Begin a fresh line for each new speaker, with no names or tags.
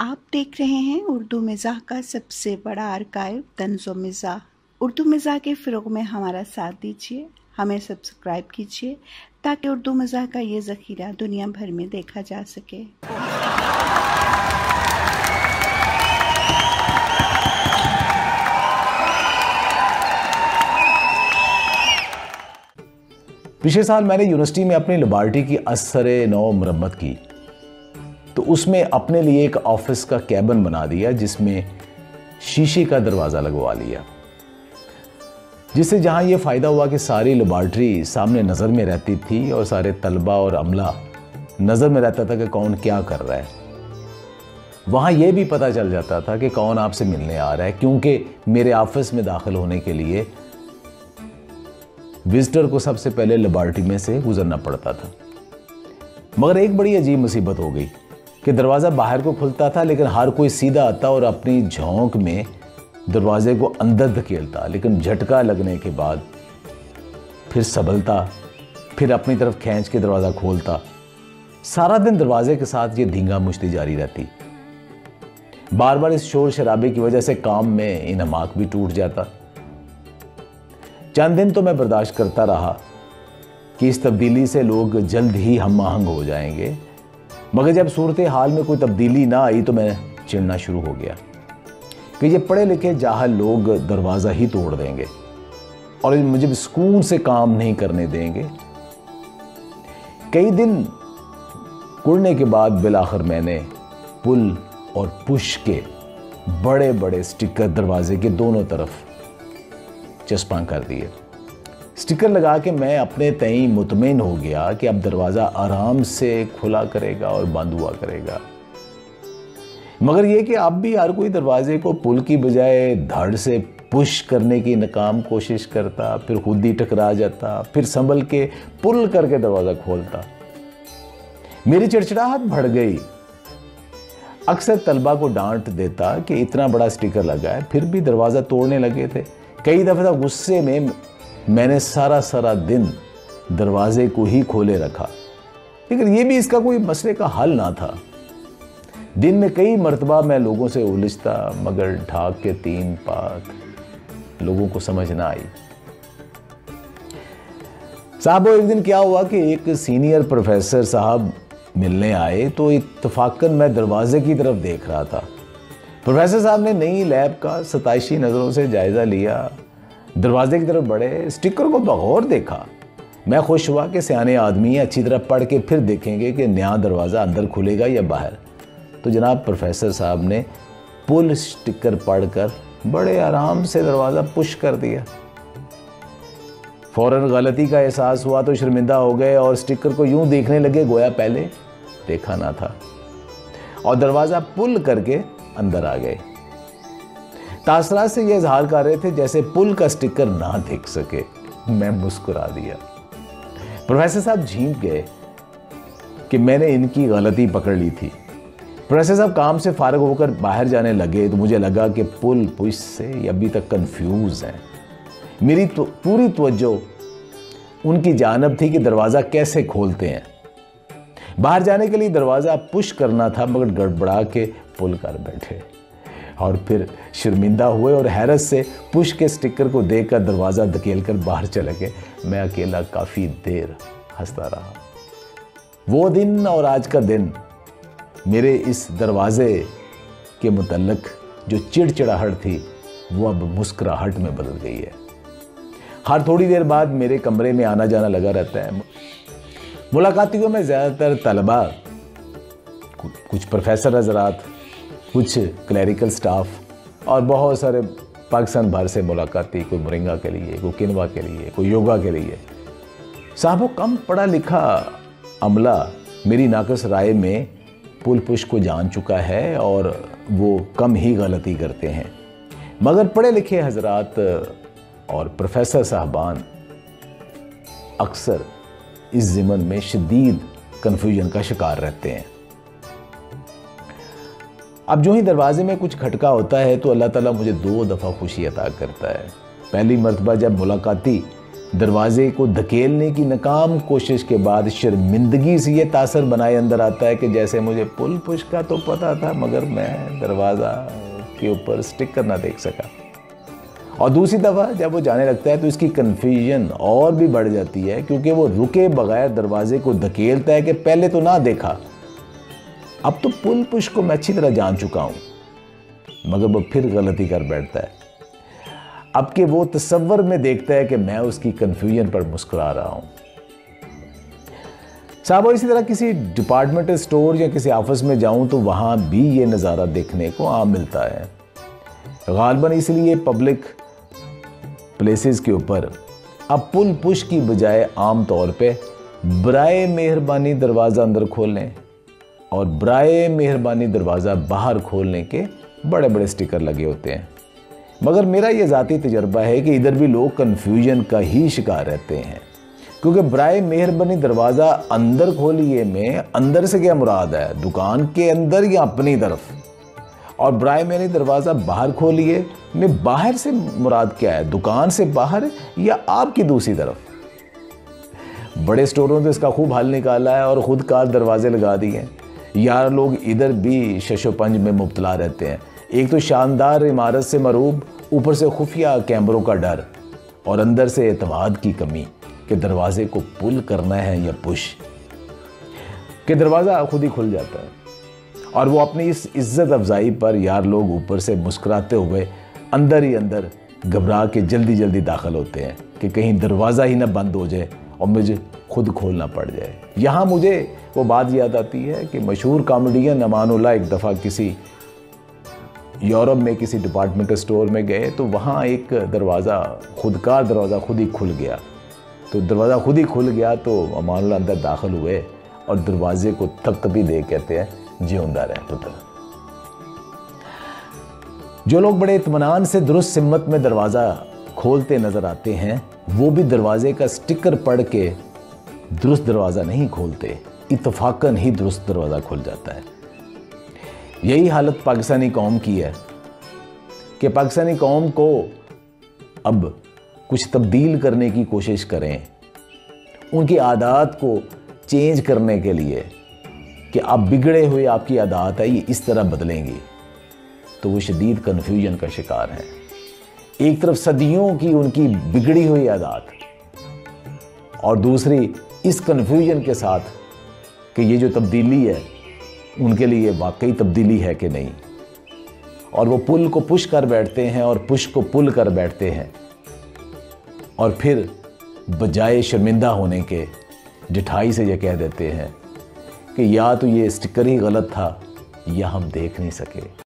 आप देख रहे हैं उर्दू मिज़ाह का सबसे बड़ा आर्काइव तंज़ो मिज़ाह। उर्दू मिज़ाह के फ़रोग़ में हमारा साथ दीजिए, हमें सब्सक्राइब कीजिए ताकि उर्दू मिज़ाह का ये ज़ख़ीरा दुनिया भर में देखा जा सके।
पिछले साल मैंने यूनिवर्सिटी में अपनी लेबॉरेटरी की असरे नौ मरम्मत की, तो उसमें अपने लिए एक ऑफिस का कैबिन बना दिया जिसमें शीशे का दरवाज़ा लगवा लिया, जिससे जहां ये फ़ायदा हुआ कि सारी लेबॉरेटरी सामने नज़र में रहती थी और सारे तलबा और अमला नज़र में रहता था कि कौन क्या कर रहा है। वहाँ ये भी पता चल जाता था कि कौन आपसे मिलने आ रहा है, क्योंकि मेरे ऑफिस में दाखिल होने के लिए विजिटर को सबसे पहले लेबॉरेटरी में से गुजरना पड़ता था। मगर एक बड़ी अजीब मुसीबत हो गई कि दरवाज़ा बाहर को खुलता था, लेकिन हर कोई सीधा आता और अपनी झोंक में दरवाजे को अंदर धकेलता, लेकिन झटका लगने के बाद फिर संभलता, फिर अपनी तरफ खींच के दरवाज़ा खोलता। सारा दिन दरवाजे के साथ ये धींगा मुश्ती जारी रहती। बार बार इस शोर शराबे की वजह से काम में इन्हमाक भी टूट जाता। चंद दिन तो मैं बर्दाश्त करता रहा कि इस तब्दीली से लोग जल्द ही हम आहंग हो जाएंगे, मगर जब सूरत हाल में कोई तब्दीली ना आई तो मैं चिढ़ना शुरू हो गया कि ये पढ़े लिखे जाहल लोग दरवाज़ा ही तोड़ देंगे और मुझे सुकून से काम नहीं करने देंगे। कई दिन कुड़ने के बाद बिलाखिर मैंने पुल और पुश के बड़े बड़े स्टिकर दरवाजे के दोनों तरफ चस्पा कर दिए। स्टिकर लगा के मैं अपने तय मुतमईन हो गया कि अब दरवाज़ा आराम से खुला करेगा और बंद हुआ करेगा। मगर यह कि अब भी हर कोई दरवाजे को पुल की बजाय धड़ से पुश करने की नाकाम कोशिश करता, फिर खुद ही टकरा जाता, फिर संभल के पुल करके दरवाज़ा खोलता। मेरी चिड़चिड़ाहट बढ़ गई। अक्सर तलबा को डांट देता कि इतना बड़ा स्टिकर लगा है फिर भी दरवाज़ा तोड़ने लगे थे। कई दफ़ा गुस्से में मैंने सारा दिन दरवाजे को ही खोले रखा, लेकिन यह भी इसका कोई मसले का हल ना था। दिन में कई मर्तबा मैं लोगों से उलझता, मगर ढाक के 3 बात लोगों को समझ ना आई। साहब एक दिन क्या हुआ कि एक सीनियर प्रोफेसर साहब मिलने आए, तो इत्तफाकन मैं दरवाजे की तरफ देख रहा था। प्रोफेसर साहब ने नई लैब का सताइशी नज़रों से जायज़ा लिया, दरवाजे की तरफ बढ़े, स्टिकर को बगौर देखा। मैं खुश हुआ कि सियाने आदमी अच्छी तरह पढ़ के फिर देखेंगे कि नया दरवाज़ा अंदर खुलेगा या बाहर। तो जनाब प्रोफेसर साहब ने पुल स्टिकर पढ़कर बड़े आराम से दरवाज़ा पुश कर दिया। फौरन गलती का एहसास हुआ तो शर्मिंदा हो गए और स्टिकर को यूं देखने लगे गोया पहले देखा ना था, और दरवाज़ा पुल करके अंदर आ गए। तासरात से यह इजहार कर रहे थे जैसे पुल का स्टिकर ना देख सके। मैं मुस्कुरा दिया। प्रोफेसर साहब झींक गए कि मैंने इनकी गलती पकड़ ली थी। प्रोफेसर साहब काम से फारिग होकर बाहर जाने लगे तो मुझे लगा कि पुल पुश से अभी तक कंफ्यूज हैं। मेरी तो पूरी तवज्जो उनकी जानब थी कि दरवाज़ा कैसे खोलते हैं। बाहर जाने के लिए दरवाज़ा पुश करना था, मगर गड़बड़ा के पुल कर बैठे और फिर शर्मिंदा हुए और हैरत से पुश के स्टिकर को देखकर दरवाज़ा धकेलकर बाहर चले गए। मैं अकेला काफ़ी देर हंसता रहा। वो दिन और आज का दिन मेरे इस दरवाज़े के मुतल्लिक जो चिड़चिड़ाहट थी वो अब मुस्कुराहट में बदल गई है। हर थोड़ी देर बाद मेरे कमरे में आना जाना लगा रहता है। मुलाकातियों में ज़्यादातर तलबा, कुछ प्रोफेसर हज़रात, कुछ क्लरिकल स्टाफ और बहुत सारे पाकिस्तान भर से मुलाकाती, कोई मोरिंगा के लिए, कोई किनवा के लिए, कोई योगा के लिए। साहबों कम पढ़ा लिखा अमला मेरी नाकस राय में पुल पुश को जान चुका है और वो कम ही गलती करते हैं, मगर पढ़े लिखे हजरात और प्रोफेसर साहबान अक्सर इस ज़िमन में शदीद कन्फ्यूजन का शिकार रहते हैं। अब जो ही दरवाजे में कुछ खटका होता है तो अल्लाह ताला मुझे 2 दफ़ा खुशी अता करता है। पहली मर्तबा जब मुलाकाती दरवाजे को धकेलने की नाकाम कोशिश के बाद शर्मिंदगी से ये तासर बनाए अंदर आता है कि जैसे मुझे पुल पुश का तो पता था, मगर मैं दरवाज़ा के ऊपर स्टिकर ना देख सका। और दूसरी दफ़ा जब वो जाने लगता है तो इसकी कन्फ्यूजन और भी बढ़ जाती है, क्योंकि वो रुके बगैर दरवाजे को धकेलता है कि पहले तो ना देखा, अब तो पुल पुश को मैं अच्छी तरह जान चुका हूँ, मगर वो फिर गलती कर बैठता है। अब के वो तसव्वुर में देखता है कि मैं उसकी कन्फ्यूजन पर मुस्कुरा रहा हूँ। साहब इसी तरह किसी डिपार्टमेंटल स्टोर या किसी ऑफिस में जाऊँ तो वहाँ भी ये नज़ारा देखने को आम मिलता है। गालिबन इसलिए पब्लिक प्लेसेस के ऊपर अब पुल पुश की बजाय आम तौर पे बराए मेहरबानी दरवाज़ा अंदर खोलने और बराए मेहरबानी दरवाज़ा बाहर खोलने के बड़े बड़े स्टिकर लगे होते हैं। मगर मेरा ये ज़ाती तजर्बा है कि इधर भी लोग कन्फ्यूजन का ही शिकार रहते हैं, क्योंकि बराए मेहरबानी दरवाज़ा अंदर खोलिए में अंदर से क्या मुराद है, दुकान के अंदर या अपनी तरफ, और बराए मेहरबानी दरवाज़ा बाहर खोलिए में बाहर से मुराद क्या है, दुकान से बाहर या आपकी दूसरी तरफ। बड़े स्टोरों ने तो इसका खूब हल निकाला है और ख़ुद कार दरवाजे लगा दिए हैं। यार लोग इधर भी शशोपंज में मुब्तला रहते हैं। एक तो शानदार इमारत से मरूब, ऊपर से खुफिया कैमरों का डर और अंदर से एतमाद की कमी कि दरवाजे को पुल करना है या पुश, कि दरवाज़ा खुद ही खुल जाता है। और वो अपनी इस इज्जत अफजाई पर यार लोग ऊपर से मुस्कुराते हुए अंदर ही अंदर घबरा के जल्दी जल्दी दाखिल होते हैं कि कहीं दरवाज़ा ही ना बंद हो जाए और मुझे खुद खोलना पड़ जाए। यहाँ मुझे वो बात याद आती है कि मशहूर कॉमेडियन अमानुल्लाह एक दफ़ा किसी यूरोप में किसी डिपार्टमेंटल स्टोर में गए तो वहाँ एक दरवाज़ा खुदकार दरवाज़ा खुद ही खुल गया। तो दरवाज़ा खुद ही खुल गया तो अमानुल्लाह अंदर दाखिल हुए और दरवाजे को तब दे कहते हैं जिਉਂदा रहे पुत्र। जो लोग बड़े इत्मीनान से दुरुस्त सिम्मत में दरवाज़ा खोलते नज़र आते हैं वो भी दरवाजे का स्टिकर पढ़ के दुरुस्त दरवाज़ा नहीं खोलते, इत्तफाकन ही दुरुस्त दरवाज़ा खुल जाता है। यही हालत पाकिस्तानी कौम की है कि पाकिस्तानी कौम को अब कुछ तब्दील करने की कोशिश करें, उनकी आदत को चेंज करने के लिए कि अब बिगड़े हुए आपकी आदत है ये इस तरह बदलेंगी, तो वो शदीद कन्फ्यूजन का शिकार हैं। एक तरफ सदियों की उनकी बिगड़ी हुई आदत और दूसरी इस कन्फ्यूजन के साथ कि ये जो तब्दीली है उनके लिए वाकई तब्दीली है कि नहीं, और वो पुल को पुश कर बैठते हैं और पुश को पुल कर बैठते हैं और फिर बजाय शर्मिंदा होने के जिठाई से ये कह देते हैं कि या तो ये स्टिकर ही गलत था या हम देख नहीं सके।